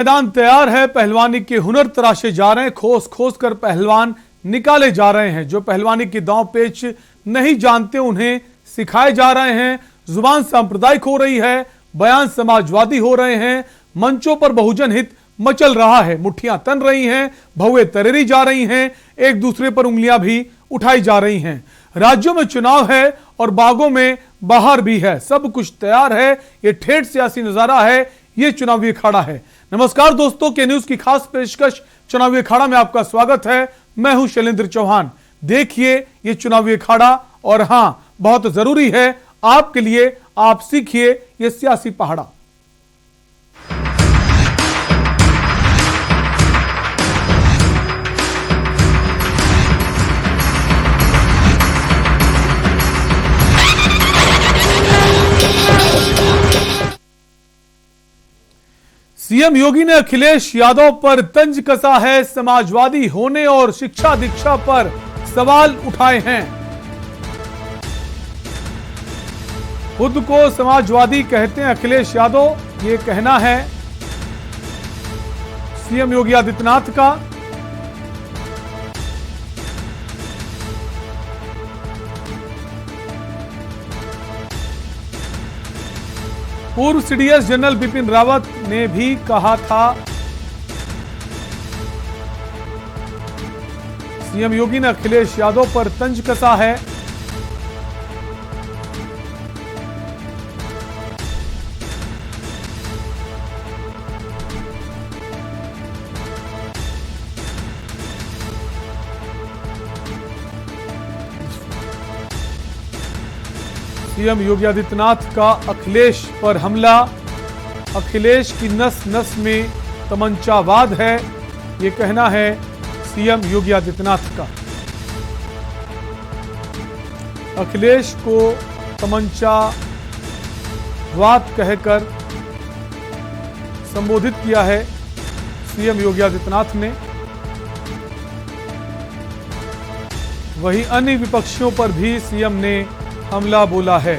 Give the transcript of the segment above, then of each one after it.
मैदान तैयार है, पहलवानी के हुनर तराशे जा रहे हैं, खोस खोस कर पहलवान निकाले जा रहे हैं। जो पहलवानी के दांव पेच नहीं जानते उन्हें सिखाए जा रहे हैं। जुबान सांप्रदायिक हो रही है, बयान समाजवादी हो रहे हैं, मंचों पर बहुजन हित मचल रहा है, मुट्ठियां तन रही हैं, भौएं तरेरी जा रही हैं, एक दूसरे पर उंगलियां भी उठाई जा रही हैं। राज्यों में चुनाव है और बागों में बाहर भी है, सब कुछ तैयार है। ये ठेठ सियासी नजारा है, ये चुनावी अखाड़ा है। नमस्कार दोस्तों, के न्यूज की खास पेशकश चुनावी अखाड़ा में आपका स्वागत है। मैं हूं शैलेंद्र चौहान। देखिए ये चुनावी अखाड़ा, और हां, बहुत जरूरी है आपके लिए, आप सीखिए ये सियासी पहाड़ा। सीएम योगी ने अखिलेश यादव पर तंज कसा है, समाजवादी होने और शिक्षा दीक्षा पर सवाल उठाए हैं। खुद को समाजवादी कहते हैं अखिलेश यादव, ये कहना है सीएम योगी आदित्यनाथ का। पूर्व सीडीएस जनरल बिपिन रावत ने भी कहा था, सीएम योगी ने अखिलेश यादव पर तंज कसा है। सीएम योगी आदित्यनाथ का अखिलेश पर हमला, अखिलेश की नस नस में तमंचावाद है, ये कहना है सीएम योगी आदित्यनाथ का। अखिलेश को तमंचावाद कहकर संबोधित किया है सीएम योगी आदित्यनाथ ने। वहीं अन्य विपक्षियों पर भी सीएम ने हमला बोला है।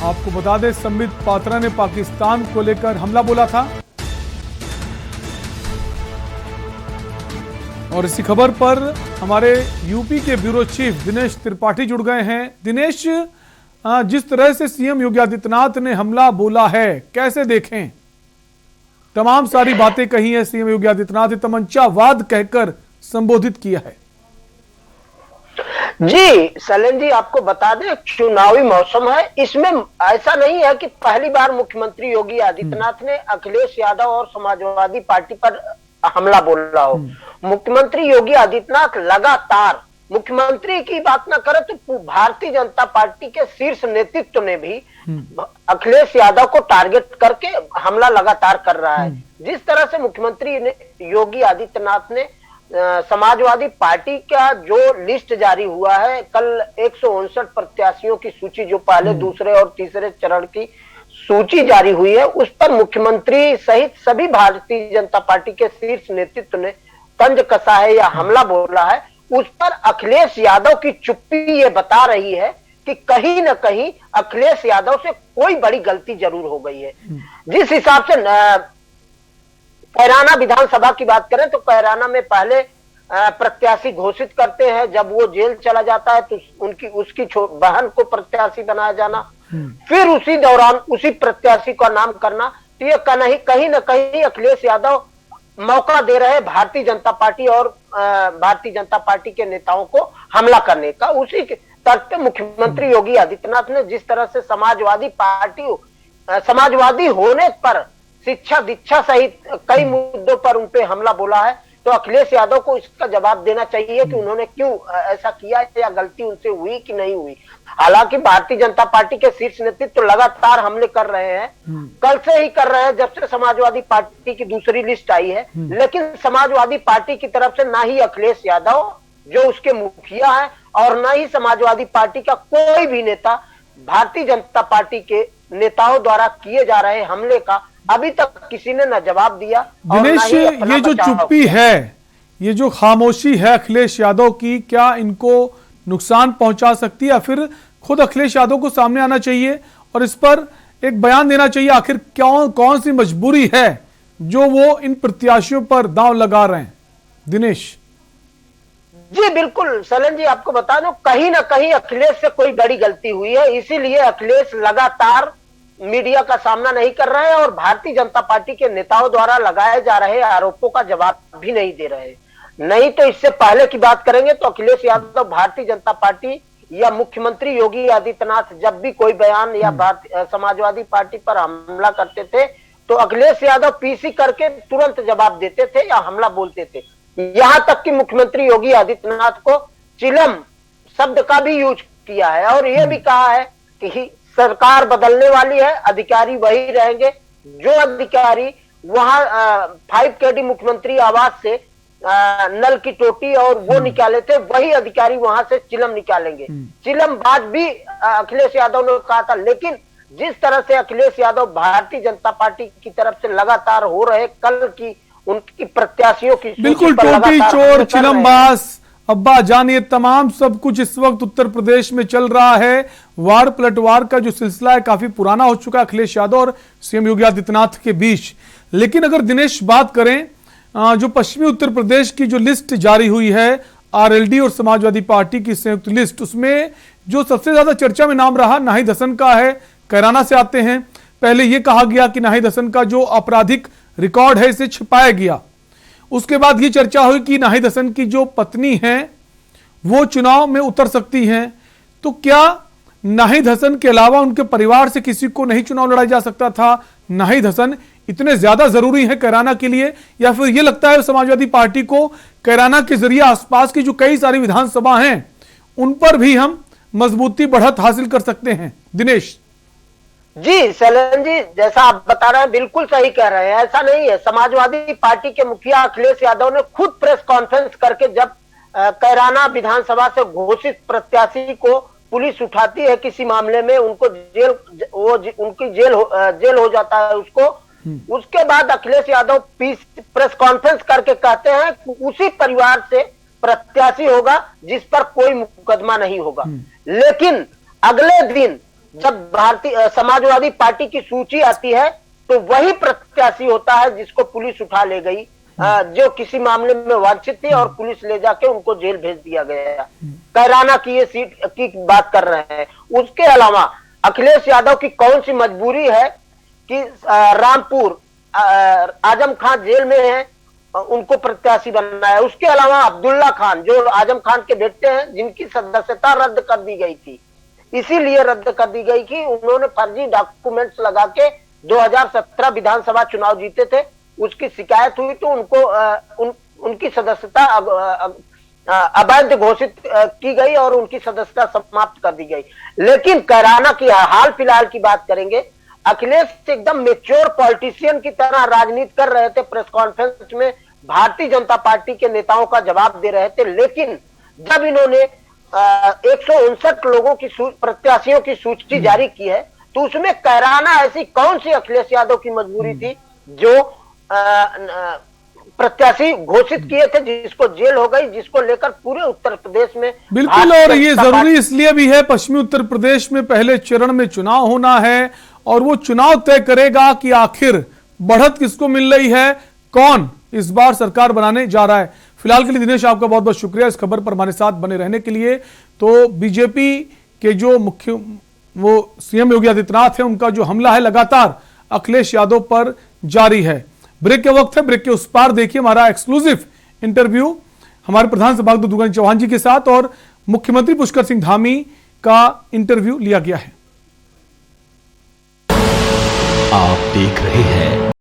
आपको बता दें, संबित पात्रा ने पाकिस्तान को लेकर हमला बोला था। और इसी खबर पर हमारे यूपी के ब्यूरो चीफ दिनेश त्रिपाठी जुड़ गए हैं। दिनेश, जिस तरह से सीएम योगी आदित्यनाथ ने हमला बोला है, कैसे देखें? तमाम सारी बातें कही है सीएम योगी आदित्यनाथ ने, तमंचावाद कहकर संबोधित किया है। जी सलेन जी, आपको बता दें चुनावी मौसम है, इसमें ऐसा नहीं है कि पहली बार मुख्यमंत्री योगी आदित्यनाथ ने अखिलेश यादव और समाजवादी पार्टी पर हमला बोला हो। मुख्यमंत्री योगी आदित्यनाथ लगातार, मुख्यमंत्री की बात ना करें तो भारतीय जनता पार्टी के शीर्ष नेतृत्व ने भी अखिलेश यादव को टारगेट करके हमला लगातार कर रहा है। जिस तरह से मुख्यमंत्री योगी आदित्यनाथ ने समाजवादी पार्टी का जो लिस्ट जारी हुआ है, कल 159 प्रत्याशियों की सूची, जो पहले दूसरे और तीसरे चरण की सूची जारी हुई है, उस पर मुख्यमंत्री सहित सभी भारतीय जनता पार्टी के शीर्ष नेतृत्व ने तंज कसा है या हमला बोला है। उस पर अखिलेश यादव की चुप्पी ये बता रही है कि कहीं न कहीं अखिलेश यादव से कोई बड़ी गलती जरूर हो गई है। जिस हिसाब से कैराना विधानसभा की बात करें तो कैराना में पहले प्रत्याशी घोषित करते हैं, जब वो जेल चला जाता है तो उसकी बहन को प्रत्याशी बनाया जाना, फिर उसी दौरान उसी प्रत्याशी का नाम करना। तो ये कहीं न कहीं अखिलेश यादव मौका दे रहे हैं भारतीय जनता पार्टी और भारतीय जनता पार्टी के नेताओं को हमला करने का। उसी तर्क पे मुख्यमंत्री योगी आदित्यनाथ ने जिस तरह से समाजवादी होने पर, शिक्षा दीक्षा सहित कई मुद्दों पर उनपे हमला बोला है, तो अखिलेश यादव को इसका जवाब देना चाहिए कि उन्होंने क्यों ऐसा किया या गलती उनसे हुई कि नहीं हुई। हालांकि भारतीय जनता पार्टी के शीर्ष नेतृत्व लगातार हमले कर रहे हैं, कल से ही कर रहे हैं जब से समाजवादी पार्टी की दूसरी लिस्ट आई है। लेकिन समाजवादी पार्टी की तरफ से ना ही अखिलेश यादव जो उसके मुखिया है और ना ही समाजवादी पार्टी का कोई भी नेता भारतीय जनता पार्टी के नेताओं द्वारा किए जा रहे हमले का अभी तक किसी ने न जवाब दिया और न दिनेश, ही अपना ये जो बचाव चुप्पी किया। है, ये जो खामोशी है अखिलेश यादव की, क्या इनको नुकसान पहुंचा सकती है या फिर खुद अखिलेश यादव को सामने आना चाहिए और इस पर एक बयान देना चाहिए? आखिर कौन सी मजबूरी है जो वो इन प्रत्याशियों पर दांव लगा रहे हैं? दिनेश जी बिल्कुल सलन जी, आपको बता दूं कहीं ना कहीं अखिलेश से कोई बड़ी गलती हुई है, इसीलिए अखिलेश लगातार मीडिया का सामना नहीं कर रहे हैं और भारतीय जनता पार्टी के नेताओं द्वारा लगाए जा रहे आरोपों का जवाब भी नहीं दे रहे। नहीं तो इससे पहले की बात करेंगे तो अखिलेश यादव भारतीय जनता पार्टी या मुख्यमंत्री योगी आदित्यनाथ जब भी कोई बयान या समाजवादी पार्टी पर हमला करते थे तो अखिलेश यादव पीसी करके तुरंत जवाब देते थे या हमला बोलते थे। यहां तक कि मुख्यमंत्री योगी आदित्यनाथ को चिलम शब्द का भी यूज किया है और यह भी कहा है कि सरकार बदलने वाली है, अधिकारी वही रहेंगे। जो अधिकारी वहां 5KD मुख्यमंत्री आवास से नल की टोटी और वो निकाले थे, वही अधिकारी वहां से चिलम निकालेंगे। चिलम बात भी अखिलेश यादव ने कहा था। लेकिन जिस तरह से अखिलेश यादव भारतीय जनता पार्टी की तरफ से लगातार हो रहे कल की उनकी प्रत्याशियों की बिल्कुल टोटी चोर चिलमबाज अब्बा जान, ये तमाम सब कुछ इस वक्त उत्तर प्रदेश में चल रहा है। वार पलटवार का जो सिलसिला है काफी पुराना हो चुका है अखिलेश यादव और सीएम योगी आदित्यनाथ के बीच। लेकिन अगर दिनेश बात करें, जो पश्चिमी उत्तर प्रदेश की जो लिस्ट जारी हुई है आरएलडी और समाजवादी पार्टी की संयुक्त लिस्ट, उसमें जो सबसे ज्यादा चर्चा में नाम रहा नाहिद हसन का है। कैराना से आते हैं। पहले यह कहा गया कि नाहिद हसन का जो आपराधिक रिकॉर्ड है इसे छिपाया गया। उसके बाद ये चर्चा हुई कि नाहिद हसन की जो पत्नी है वो चुनाव में उतर सकती हैं। तो क्या नाहिद हसन के अलावा उनके परिवार से किसी को नहीं चुनाव लड़ा जा सकता था? नाहिद हसन इतने ज्यादा जरूरी है कैराना के लिए, या फिर यह लगता है समाजवादी पार्टी को कैराना के जरिए आसपास की जो कई सारी विधानसभा हैं उन पर भी हम मजबूती बढ़त हासिल कर सकते हैं? दिनेश जी सलन जी, जैसा आप बता रहे हैं बिल्कुल सही कह रहे हैं। ऐसा नहीं है। समाजवादी पार्टी के मुखिया अखिलेश यादव ने खुद प्रेस कॉन्फ्रेंस करके जब कैराना विधानसभा से घोषित प्रत्याशी को पुलिस उठाती है किसी मामले में, उनको उनकी जेल हो जाता है उसको, उसके बाद अखिलेश यादव प्रेस कॉन्फ्रेंस करके कहते हैं कि उसी परिवार से प्रत्याशी होगा जिस पर कोई मुकदमा नहीं होगा। लेकिन अगले दिन जब भारतीय समाजवादी पार्टी की सूची आती है तो वही प्रत्याशी होता है जिसको पुलिस उठा ले गई, जो किसी मामले में वांछित थे और पुलिस ले जाके उनको जेल भेज दिया गया। कैराना की ये सीट की बात कर रहे हैं। उसके अलावा अखिलेश यादव की कौन सी मजबूरी है कि रामपुर आजम खान जेल में है, उनको प्रत्याशी बनना है। उसके अलावा अब्दुल्ला खान जो आजम खान के बेटे हैं जिनकी सदस्यता रद्द कर दी गई थी, इसीलिए रद्द कर दी गई कि उन्होंने फर्जी डॉक्यूमेंट्स लगा के 2017 विधानसभा चुनाव जीते थे। उसकी शिकायत हुई तो उनकी सदस्यता अवैध घोषित की गई और उनकी सदस्यता समाप्त कर दी गई। लेकिन कैराना की हाल फिलहाल की बात करेंगे, अखिलेश एकदम मेच्योर पॉलिटिशियन की तरह राजनीति कर रहे थे। प्रेस कॉन्फ्रेंस में भारतीय जनता पार्टी के नेताओं का जवाब दे रहे थे। लेकिन जब इन्होंने 159 लोगों की प्रत्याशियों की सूची जारी की है तो उसमें कैराना ऐसी कौन सी अखिलेश यादव की मजबूरी थी जो प्रत्याशी घोषित किए थे जिसको जेल हो गई, जिसको लेकर पूरे उत्तर प्रदेश में बिल्कुल। और ये जरूरी इसलिए भी है, पश्चिमी उत्तर प्रदेश में पहले चरण में चुनाव होना है और वो चुनाव तय करेगा कि आखिर बढ़त किसको मिल रही है, कौन इस बार सरकार बनाने जा रहा है। फिलहाल के लिए दिनेश आपका बहुत बहुत शुक्रिया इस खबर पर हमारे साथ बने रहने के लिए। तो बीजेपी के जो मुख्य वो सीएम योगी आदित्यनाथ है, उनका जो हमला है लगातार अखिलेश यादव पर जारी है। ब्रेक के वक्त है, ब्रेक के उस पार देखिए हमारा एक्सक्लूसिव इंटरव्यू हमारे प्रधान सभापति दुर्गानी चौहान जी के साथ और मुख्यमंत्री पुष्कर सिंह धामी का इंटरव्यू लिया गया है। आप देख रहे हैं